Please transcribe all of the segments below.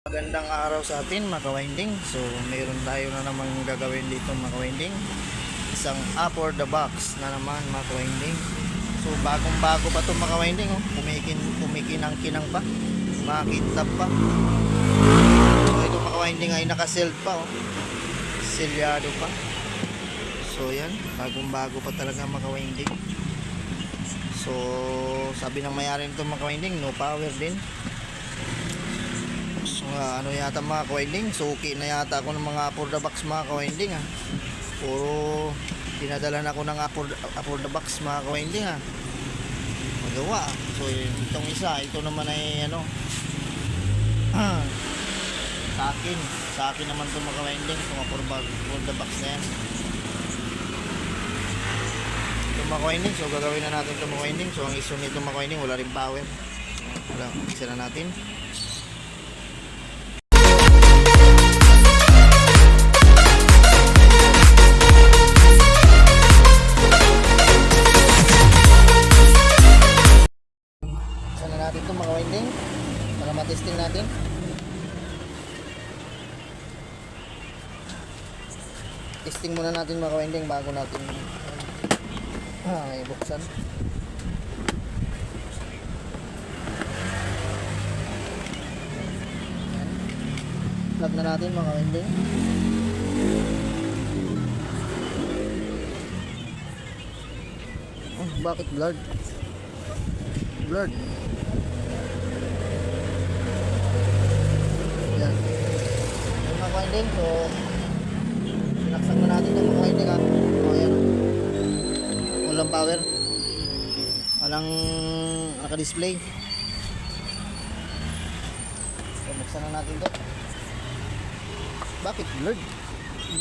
Magandang araw sa atin mga ka-winding. So mayroon tayo na naman gagawin dito mga ka-winding. Isang upper the box na naman mga ka-winding. So bagong bago pa ito mga ka-winding, oh. Kumikinang-kinang pa, makitab pa. So ito mga ka-winding ay naka-sealed pa, oh. Selyado pa. So yan, bagong bago pa talaga mga ka-winding. So sabi ng may-ari nito mga ka-winding, no power din. Ano yata mga ka-winding, suki na yata ako ng mga upper the box mga ka-winding, ha. Puro dinadala na ako ng upper the box mga ka-winding, ha. Magawa. So itong isa, ito naman ay ano sa akin naman ito mga ka-winding, itong upper the box na yan. Ito mga ka-winding, so gagawin na natin ito mga ka-winding. So ang issue nito mga ka-winding, wala rin power. Wala, isa na natin. Natin ito mga winding para matesting natin. Testing muna natin mga winding bago natin ibuksan. Plug na natin mga winding. Bakit blurred? Blurred. Winding, so sinaksak na natin yung mga winding, ha. O yan, walang power, walang naka-display. So buksan na natin to. Bakit blurred?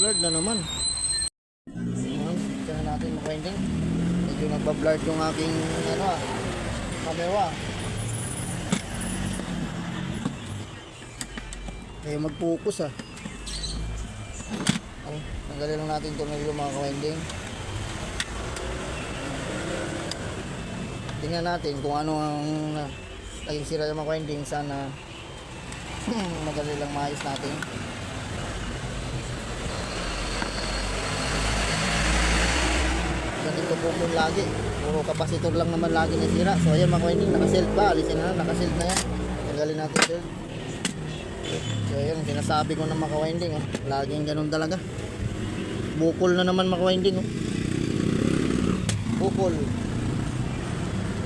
Blurred na naman. Buksan na natin yung winding. Medyo nagpa-blurred yung aking camera. Kaya mag-focus, ha. Tanggalin lang natin itong nilo mga ka-winding. Tingnan natin kung ano ang naging sira ng mga ka-winding. Sana madali lang maayos natin. Ganito po po lagi, puro kapasitor lang naman lagi na sira. So ayan mga ka-winding, naka-sealed pa. Alisin na, naka-sealed na yan. Tanggalin natin sealed. So ayan, sinasabi ko na mga ka-winding, oh. Laging ganun talaga. Bukol na naman mga ka-winding, oh. Bukol.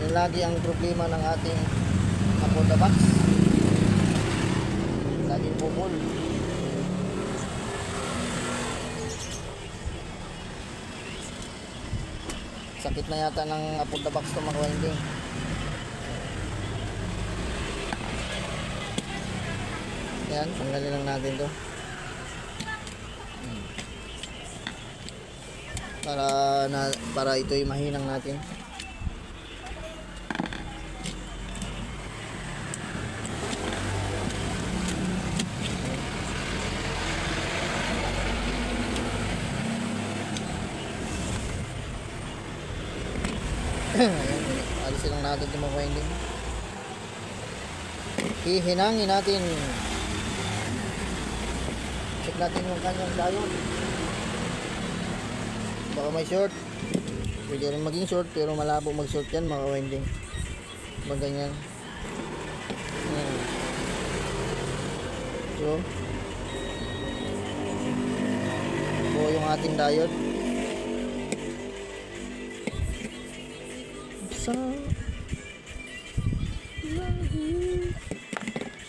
Yan lagi ang problema ng ating upper the box. Laging bukol. Sakit na yata ng upper the box to mga ka-winding. Yan, tanggalin lang natin to para ito ay mahinang natin. Ayan, alisin lang natin yung mga winding. Hihinangin natin. Check natin yung kanyang diode. Baka may short. Pwede rin maging short, pero malabo mag short yan mga winding. Bang ganyan. So yung ating diode.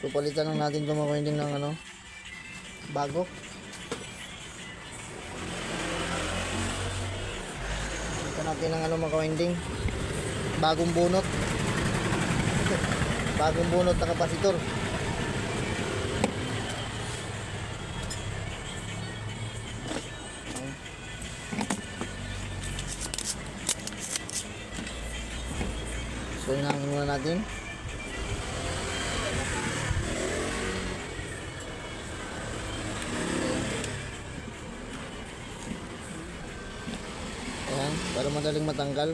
So palitan lang natin itong mga winding ng bago. Palitan natin ng mga winding, bagong bunot. Bagong bunot na kapasitor. So hinangin muna natin. Ayan, para madaling matanggal.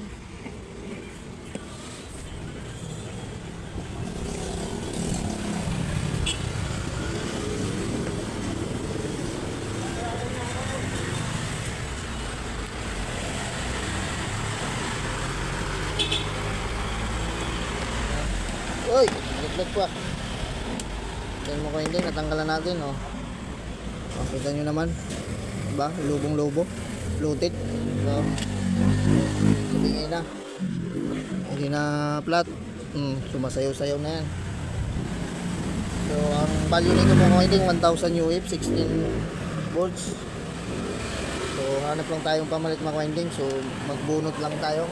Dagdag pa. Yan mga winding, natanggalan natin, oh. Oh, kita nyo naman. Diba? Lubong-lubo. Fluted. So, sabingay na. Hindi na flat. Sumasayaw-sayaw na yan. So, ang value nito mga winding, 1000 UF, 16 volts. So, hanap lang tayong pamalit mga winding. So, magbunot lang tayo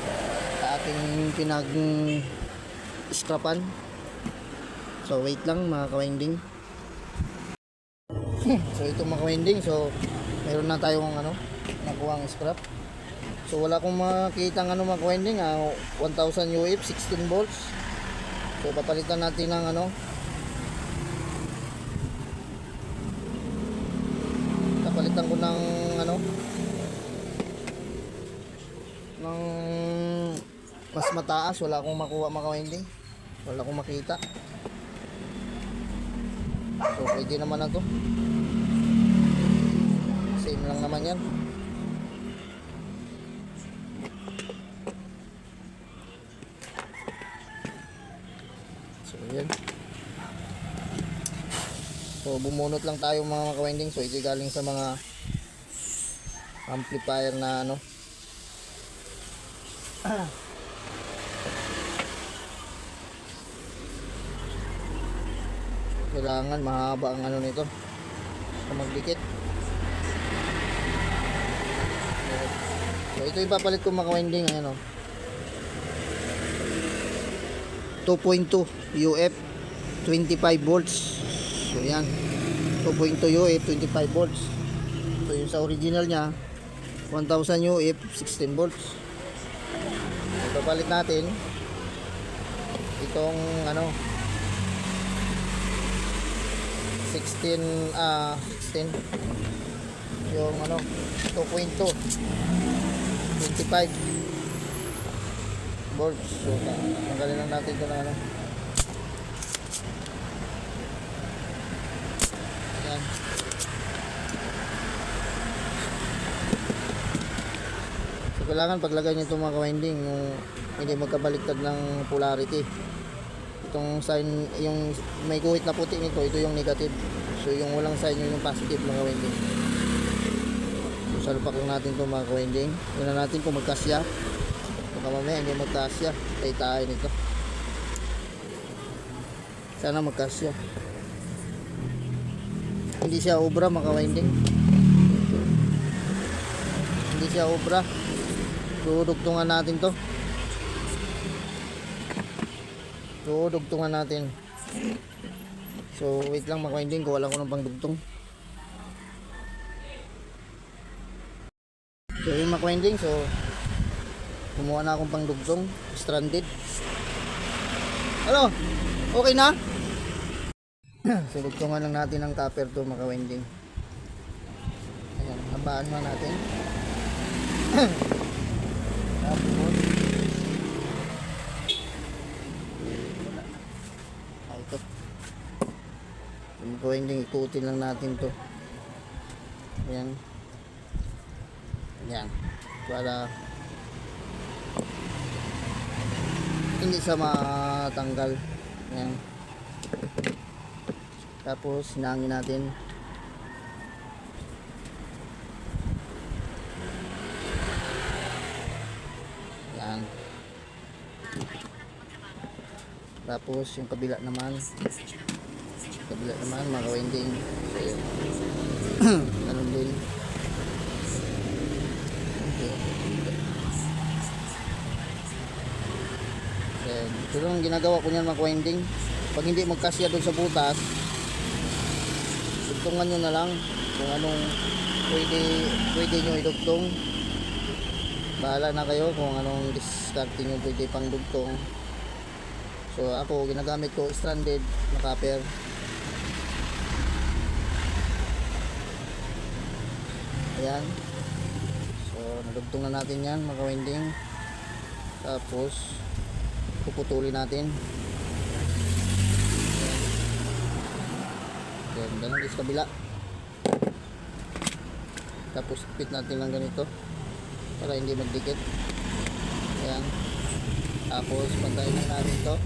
sa ating pinag-scrapan. So, wait lang mga ka-winding. So, ito mga ka-winding. So, mayroon na tayong nakuha ang scrap. So, wala akong makita ng mga ka-winding. 1000 UF, 16 volts. So, papalitan natin ng papalitan ko ng ng mas mataas. Wala akong makuha mga ka-winding. Wala akong makita. So, pwede naman na to. Same lang naman yan. So, yan. So, bumunot lang tayo mga ka-winding. So, ito galing sa mga amplifier na kailangan mahaba ang nito para magdikit. So, ito ipapalit ko mga ka-winding. Ayan, 2.2 UF 25 volts. So yan, 2.2 UF 25 volts. So yung sa original nya 1000 UF 16 volts. Ipapalit natin itong 16 yung 2.2 25 volts. So tanggalin lang natin ito na yan. So kailangan paglagay nyo itong mga ka-winding yung hindi magkabaliktad ng polarity. Itong sign, yung may guhit na puti nito, ito yung negative. So yung walang sign yung positive mga ka-winding. So salpak lang natin itong mga ka-winding. Tingnan natin kung magkasya. Baka mamaya hindi magkasya. Tay-tay nito. Sana magkasya. Hindi siya obra mga ka-winding. Hindi siya obra. Dudugtungan natin to. Dudugtungan natin. So wait lang mga ka-winding, kuha lang ko ng pangdugtong. So yung mga ka-winding, so kumuha na akong pangdugtong. Stranded. Ano? Okay na? So dugtungan lang natin ang copper to mga ka-winding. Ayan, habaan na natin. Tapos ito yung ka-winding, ikutin lang natin to. Ayan. Ayan, para hindi siya matanggal. Ayan. Tapos hinangin natin. Ayan. Tapos yung kabila naman mga ka-winding. So yun. Ganun din. Okay. Ayan. Ito lang ginagawa ko niyan mga ka-winding. Pag hindi magkasya doon sa butas, dugtungan nyo na lang kung anong pwede nyo idugtong. Bahala na kayo kung anong diskarte nyo pwede pang dugtong. So ako ginagamit ko stranded na copper. Ayan. So nadugtong na natin yan mga ka-winding. Tapos puputulin natin. Ayan, ganun din sa kabila. Tapos pit natin lang ganito para hindi magdikit. Ayan. Tapos pantayin lang natin to.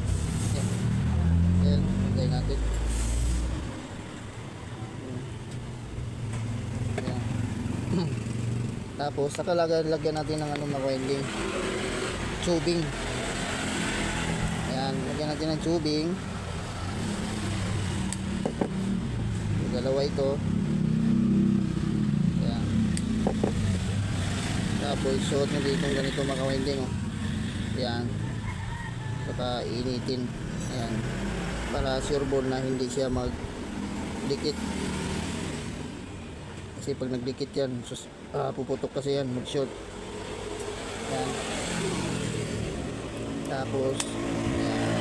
Ayan. Patay natin. Ayan. Tapos lagyan natin ng ano mga winding. Tubing. Ayan, lagyan natin ng tubing. Dalawa ito. Ayan. Tapos suot nyo dito ganito mga winding. Oh. Ayan. Saka initin. Ayan. Para sure ball na hindi siya magdikit. Kasi pag nagdikit yan, puputok kasi yan, mag-short. Ayan. Tapos, ayan.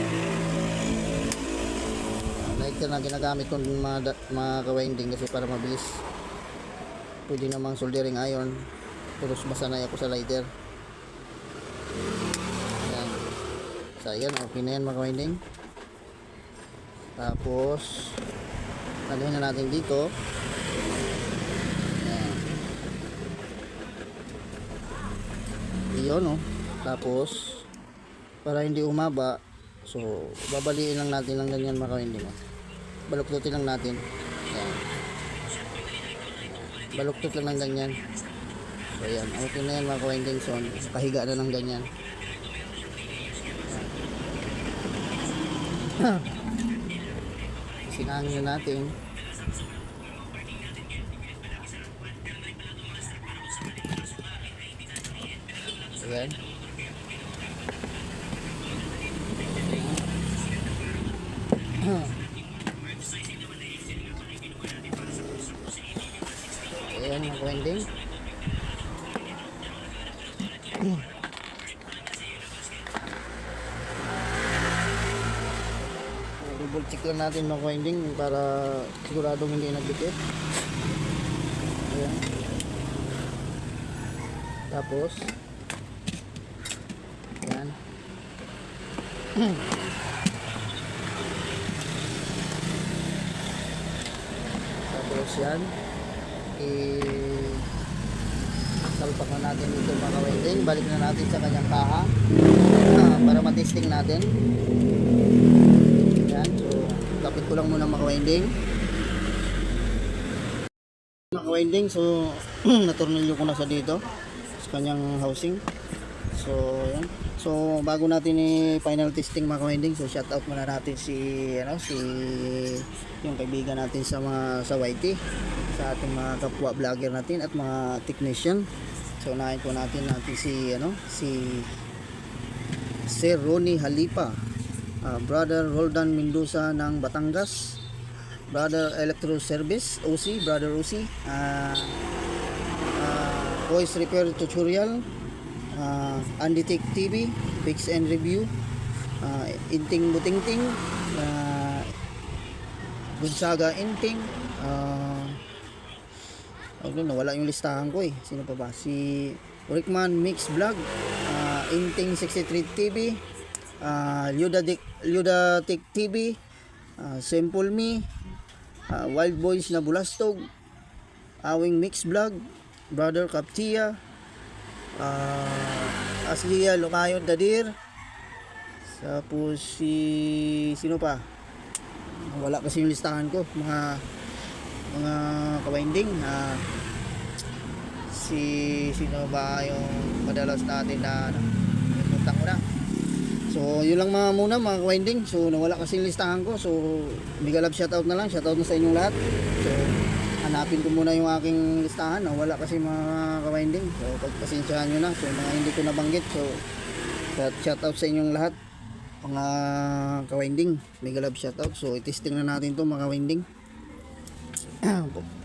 Lighter na ginagamit kong mga ka-winding kasi para mabilis. Pwede namang soldering iron. Pero masanay ako sa lighter. Ayan. So, ayan. Okay na yan mga ka-winding. Tapos, lagyan na natin dito. Iyon, no? Tapos para hindi umaba, so babaliin lang natin lang ganyan mga ka-winding. Baluktutin lang natin. Ayan. Baluktot lang ng ganyan. So ayan, okay na yan mga ka-winding. So kahiga na ng ganyan. Sinangin na natin. Ayan. Ayan mga winding. Double check lang natin mga winding para siguradong hindi nagdikit. Ayan. Tapos ayan. Tapos yan salpak na natin dito mga winding. Balik na natin sa kanyang kaha para matesting natin. Ayan. So tapit ko lang muna mga winding. Mga winding, so natornilyo ko na sa dito sa kanyang housing. So ayan. So bago natin i-final testing mga winding, so shout out muna natin si yung kaibigan natin sa YT, sa ating mga kapwa vlogger natin at mga technician. So unahin po natin si Sir Ronnie Halipa, Brother Roldan Mendoza ng Batangas, Brother Electro Service OC, Brother OC, Voice Repair Tutorial, Andy Tech TV, Fix and Review, Inting Butingting, Gonzaga Inting, nawala yung listahan ko sino pa ba, si Rickman Mix Vlog, Inting 63 TV, Luda Tech TV, Simple Me, Wild Boys na Bulastog, Awing Mix Vlog, Brother Captia, Aslia Locayo Dadir. Tapos sino pa, wala kasi yung listahan ko mga ka-winding. Sino ba yung madalas natin na utang ko na. So yun lang muna mga ka-winding. So nawala kasi yung listahan ko, so mega love shoutout na lang, shoutout na sa inyong lahat. So hanapin ko muna yung aking listahan, wala kasi mga ka-winding. So pagpasensyahan nyo na, so mga hindi ko nabanggit. So shoutout sa inyong lahat mga ka-winding, mega love shoutout. So itesting na natin to mga ka-winding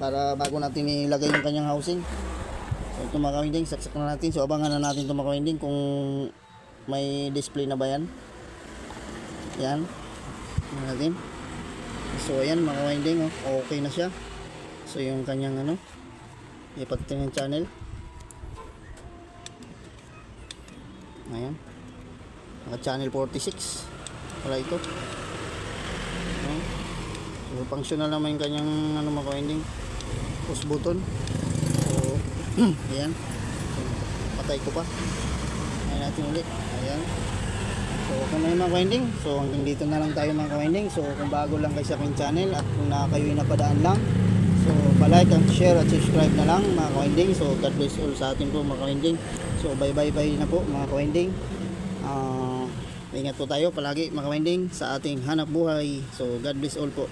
para bago natin ilagay yung kanyang housing. So ito mga ka-winding, saksak na natin. So abangan na natin ito mga ka-winding kung may display na ba yan. Yan natin. So ayan mga ka-winding, okay na siya. So yung kanyang ipatingin channel. Ayan. Naka channel 46. Wala ito. So functional naman yung kanyang mga ka-winding, push button. So ayan. So, patay ko pa. Ayan natin ulit. Ayan. So kung may mga ka-winding, so hanggang dito na lang tayo mga ka-winding. So kung bago lang kayo sa aking channel at kung kayo napadaan lang, so palike and share at subscribe na lang mga ka-winding. So God bless all sa atin po mga ka-winding. So bye na po mga ka-winding. Ingat po tayo palagi mga ka-winding sa ating hanap buhay. So God bless all po.